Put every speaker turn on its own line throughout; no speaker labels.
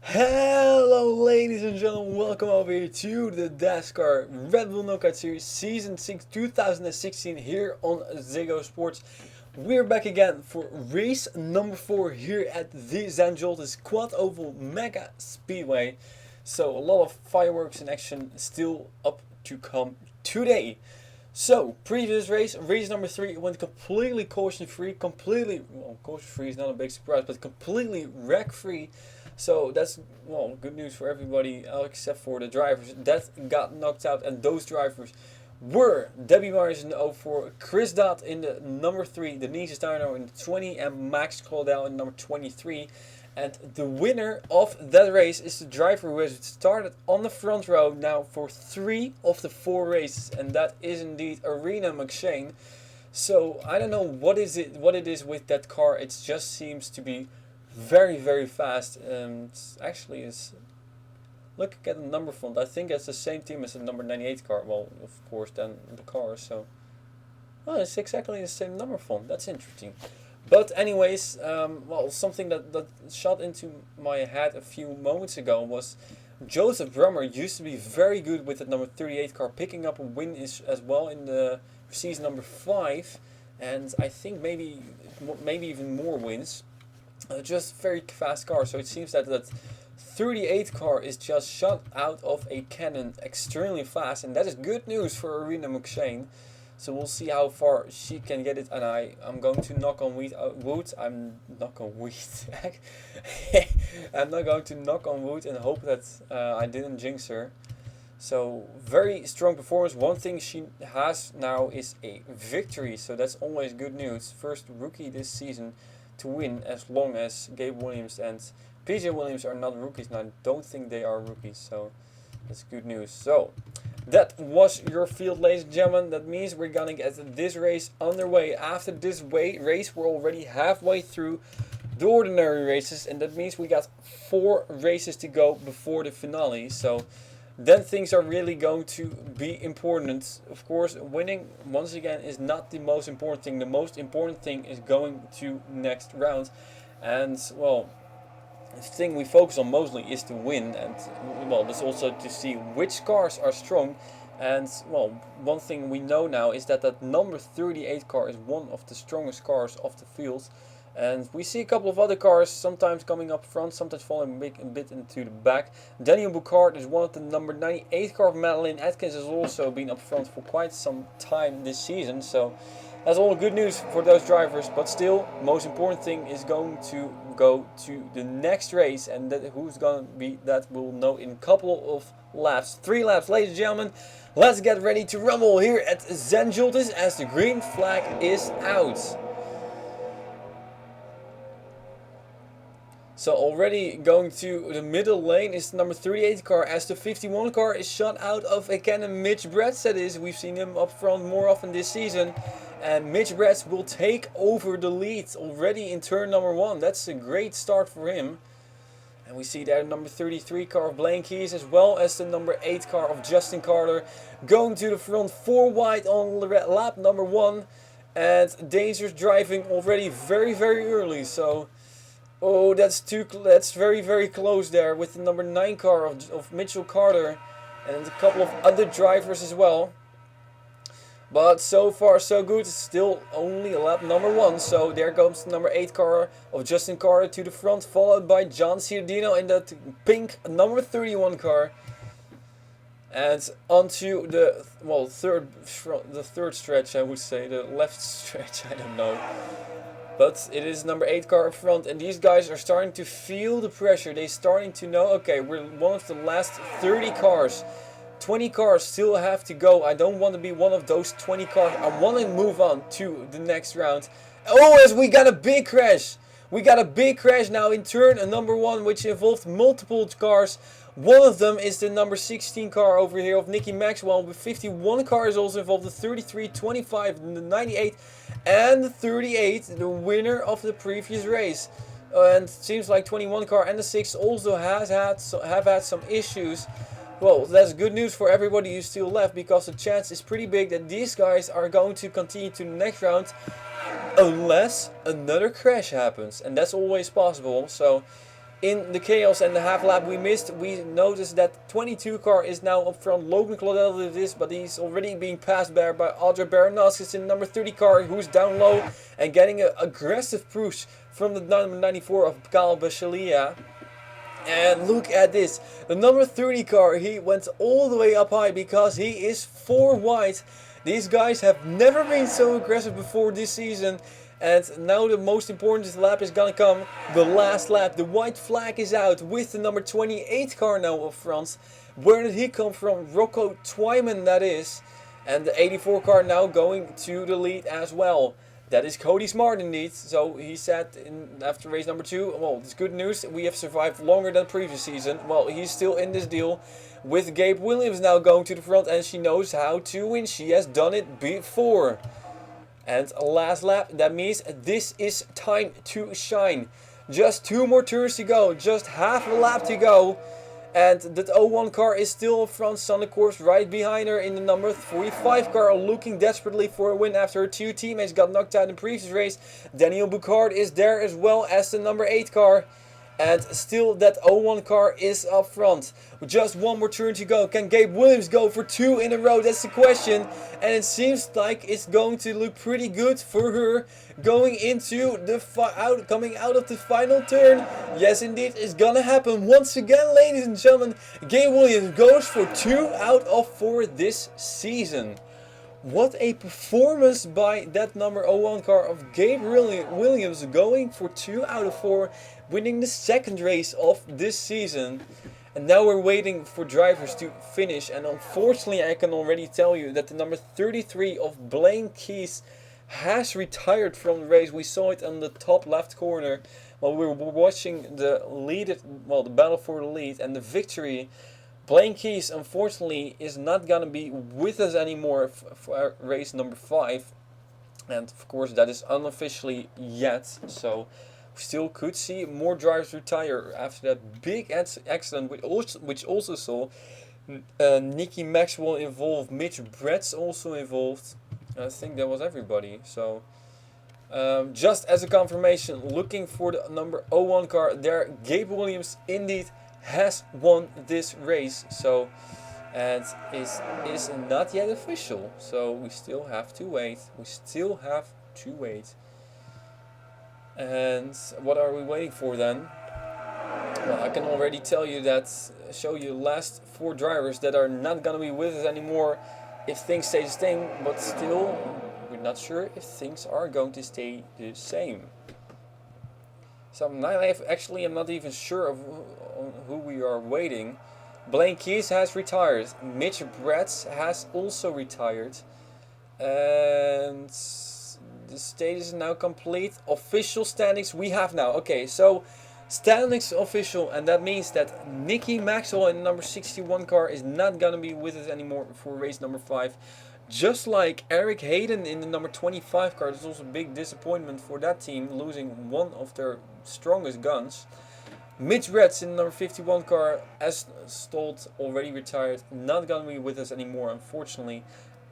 Hello ladies and gentlemen, welcome over here to the Dascar Red Bull Knockout Series Season 6 2016 here on Ziggo Sports. We're back again for race number 4 here at the Zanjoltis Quad Oval Mega Speedway. So a lot of fireworks in action still up to come today. So, previous race number 3 went completely caution free, caution free is not a big surprise, but completely wreck free. So that's, well, good news for everybody except for the drivers that got knocked out, and those drivers were Debbie Myers in the 04, Chris Dodd in the number 3, Denise Steiner in the 20, and Max Claudel in number 23. And the winner of that race is the driver who has started on the front row now for 3 of the 4 races, and that is indeed Arena McShane. So I don't know what it is with that car. It just seems to be very fast. Actually is, look at the number font. I think it's the same team as the number 98 car. Well, of course, then the car. So, oh, it's exactly the same number font. That's interesting. But anyways, well, something that shot into my head a few moments ago was Joseph Brummer used to be very good with the number 38 car, picking up a win as well in the season number 5, and I think maybe even more wins. Just very fast car. So it seems that 38 car is just shot out of a cannon extremely fast, and that is good news for Arena McShane. So we'll see how far she can get it, and I'm going to knock on wood. I'm not going to knock on wood and hope that I didn't jinx her. So very strong performance. One thing she has now is a victory, so that's always good news. First rookie this season to win, as long as Gabe Williams and PJ Williams are not rookies, and I don't think they are rookies, so that's good news. So that was your field, ladies and gentlemen. That means we're gonna get this race underway. After this race, we're already halfway through the ordinary races, and that means we got 4 races to go before the finale. So then things are really going to be important. Of course, winning once again is not the most important thing. The most important thing is going to next round, and well, the thing we focus on mostly is to win, and well, that's also to see which cars are strong. And well, one thing we know now is that number 38 car is one of the strongest cars of the field. And we see a couple of other cars sometimes coming up front, sometimes falling a bit into the back. Daniel Boucard is one of the number 98 car of Madeline Atkins, has also been up front for quite some time this season. So that's all good news for those drivers. But still, most important thing is going to go to the next race, and who's going to be that we'll know in a couple of laps. 3 laps, ladies and gentlemen. Let's get ready to rumble here at Zanjoltis as the green flag is out. So already going to the middle lane is the number 38 car, as the 51 car is shot out of a cannon. Mitch Bretz, that is. We've seen him up front more often this season. And Mitch Bretz will take over the lead already in turn number 1. That's a great start for him. And we see there the number 33 car of Blaine Keys, as well as the number 8 car of Justin Carter, going to the front 4 wide on lap number 1. And dangerous driving already very early. So, oh, that's very close there with the number 9 car of Mitchell Carter and a couple of other drivers as well. But so far so good. It's still only lap number 1. So there comes the number 8 car of Justin Carter to the front, followed by John Ciardino in that pink number 31 car. And onto the third stretch, I would say, the left stretch, I don't know. But it is number 8 car up front, and these guys are starting to feel the pressure. They're starting to know, okay, we're one of the last 30 cars. 20 cars still have to go. I don't want to be one of those 20 cars. I want to move on to the next round. Oh, as we got a big crash. We got a big crash now in turn number 1, which involved multiple cars. One of them is the number 16 car over here of Nicky Maxwell. The 51 car is also involved. The 33, 25, the 98 and the 38, the winner of the previous race. And it seems like 21 car and the 6 also have had some issues. Well, that's good news for everybody who's still left, because the chance is pretty big that these guys are going to continue to the next round unless another crash happens, and that's always possible. So in the chaos and the half lap we missed, we noticed that 22 car is now up front. Logan Claudel did this, but he's already being passed by Audrey Baranowskis in number 30 car, who's down low and getting an aggressive push from the number 94 of Kyle Bachelia. And look at this, the number 30 car, he went all the way up high because he is 4 wide. These guys have never been so aggressive before this season. And now the most important lap is gonna come, the last lap. The white flag is out with the number 28 car now up front. Where did he come from? Rocco Twyman, that is. And the 84 car now going to the lead as well. That is Cody Smart indeed. So he said after race number 2, well, it's good news. We have survived longer than previous season. Well, he's still in this deal with Gabe Williams now going to the front, and she knows how to win. She has done it before. And last lap, that means this is time to shine. Just 2 more turns to go, just half a lap to go. And that 01 car is still up front, on the course right behind her in the number 45 car, looking desperately for a win after her 2 teammates got knocked out in the previous race. Daniel Boucard is there as well as the number 8 car. And still that 01 car is up front. With just 1 more turn to go. Can Gabe Williams go for 2 in a row? That's the question. And it seems like it's going to look pretty good for her going into the coming out of the final turn. Yes, indeed, it's gonna happen once again, ladies and gentlemen. Gabe Williams goes for 2 out of 4 this season. What a performance by that number 01 car of Gabe Williams, going for 2 out of 4, winning the 2nd race of this season. And now we're waiting for drivers to finish, and unfortunately I can already tell you that the number 33 of Blaine Keys has retired from the race. We saw it on the top left corner while we were watching the battle for the lead and the victory. Blaine Keys unfortunately is not gonna be with us anymore for race number 5, and of course that is unofficially yet, so we still could see more drivers retire after that big accident, which also saw Nicky Maxwell involved, Mitch Brett's also involved. I think that was everybody. So just as a confirmation, looking for the number 01 car there, Gabe Williams indeed has won this race. So, and is not yet official, so we still have to wait. And what are we waiting for then? Well, I can already tell you that, show you last 4 drivers that are not gonna be with us anymore if things stay the same, but still we're not sure if things are going to stay the same. So I'm not even sure of who we are waiting. Blaine Keys has retired. Mitch Bratz has also retired. And the stage is now complete. Official standings we have now. Okay, so standings official, and that means that Nicky Maxwell in the number 61 car is not gonna be with us anymore for race number 5. Just like Eric Hayden in the number 25 car. It's also a big disappointment for that team, losing one of their strongest guns. Mitch Retz in the number 51 car, as Stolt, already retired, not gonna be with us anymore, unfortunately.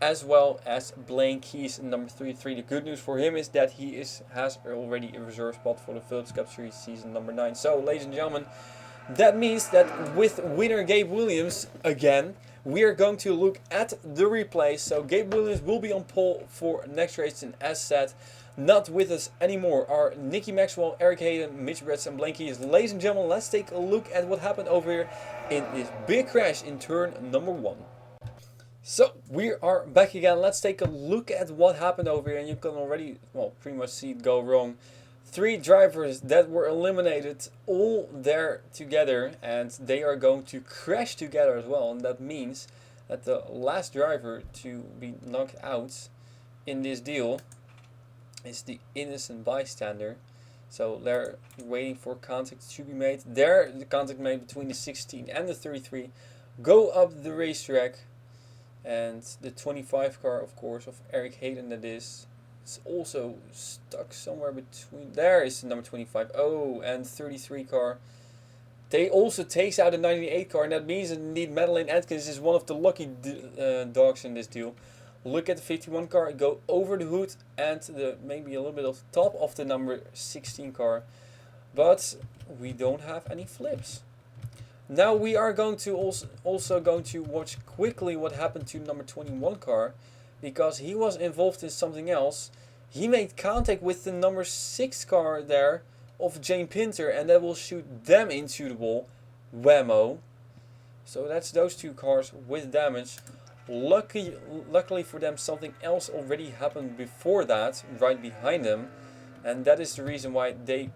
As well as Blaine Keys in number 33. The good news for him is that he has already a reserve spot for the Phillips Cup Series season number 9. So, ladies and gentlemen, that means that with winner Gabe Williams again, we are going to look at the replay. So Gabe Williams will be on pole for next race, and as said, not with us anymore are Nicky Maxwell, Eric Hayden, Mitch Bretz and Blaine Keys. Ladies and gentlemen, let's take a look at what happened over here in this big crash in turn number 1. So we are back again. Let's take a look at what happened over here, and you can already, well, pretty much see it go wrong. 3 drivers that were eliminated, all there together, and they are going to crash together as well. And that means that the last driver to be knocked out in this deal is the innocent bystander. So they're waiting for contact to be made. There, the contact made between the 16 and the 33 go up the racetrack. And the 25 car, of course, of Eric Hayden, that is, it's also stuck somewhere between. There is the number 25. Oh, and 33 car They also takes out a 98 car, and that means that indeed Madeline Atkins is one of the lucky dogs in this deal. Look at the 51 car, go over the hood and maybe a little bit of the top of the number 16 car. But we don't have any flips. Now we are going to also going to watch quickly what happened to number 21 car, because he was involved in something else. He made contact with the number 6 car there of Jane Pinter, and that will shoot them into the wall. Whammo. So that's those two cars with damage. Luckily for them, something else already happened before that, right behind them. And that is the reason why they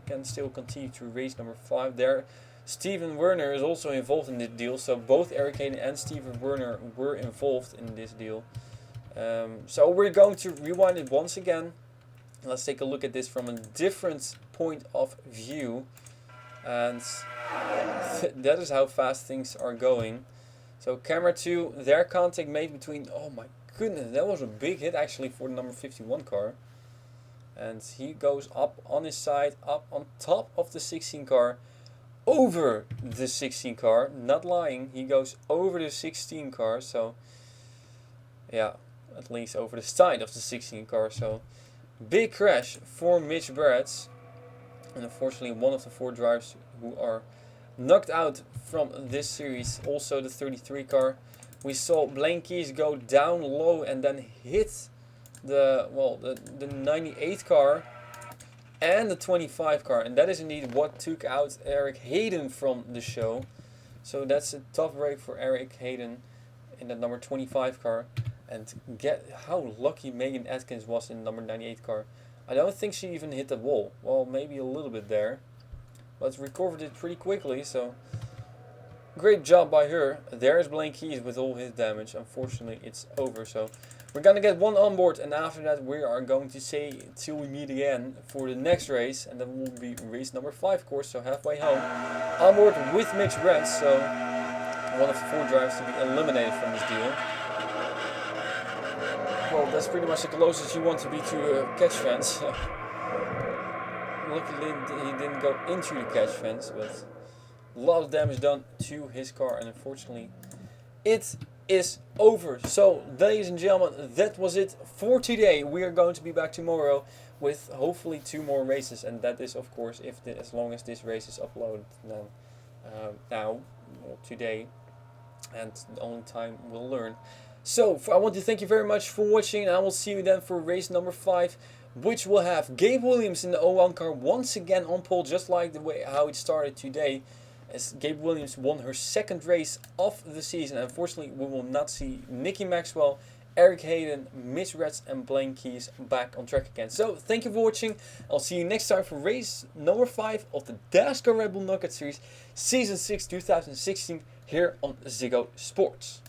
can still continue to race number 5 there. Steven Werner is also involved in this deal, so both Eric Hayden and Steven Werner were involved in this deal. So we're going to rewind it once again. Let's take a look at this from a different point of view. And that is how fast things are going. So camera 2, their contact made between, oh my goodness, that was a big hit actually for the number 51 car. And he goes up on his side, up on top of the 16 car, over the 16 car, not lying, he goes over the 16 car, so yeah, at least over the side of the 16 car, so big crash for Mitch Barrett, and unfortunately one of the 4 drivers who are knocked out from this series. Also the 33 car, we saw Blaine Keys go down low and then hit the 98 car and the 25 car, and that is indeed what took out Eric Hayden from the show. So that's a tough break for Eric Hayden in that number 25 car. And get how lucky Megan Atkins was in the number 98 car. I don't think she even hit the wall. Well, maybe a little bit there, but recovered it pretty quickly, so great job by her. There's Blaine Keys with all his damage. Unfortunately, it's over, so we're gonna get one on board, and after that we are going to say till we meet again for the next race, and then will be race number 5, of course, so halfway home. On board with Mitch Brent, so one of the 4 drivers to be eliminated from this deal. Well, that's pretty much the closest you want to be to a catch fence. Luckily he didn't go into the catch fence, but a lot of damage done to his car, and unfortunately it is over. So ladies and gentlemen, that was it for today. We are going to be back tomorrow with hopefully 2 more races, and that is of course as long as this race is uploaded today, and the only time we'll learn. So I want to thank you very much for watching, and I will see you then for race number 5, which will have Gabe Williams in the 01 car once again on pole, just like the way how it started today, as Gabe Williams won her 2nd race of the season. Unfortunately, we will not see Nikki Maxwell, Eric Hayden, Mitch Retz and Blaine Keys back on track again. So thank you for watching. I'll see you next time for race number 5 of the Dascar Red Bull Knockout Series Season 6 2016 here on Ziggo Sports.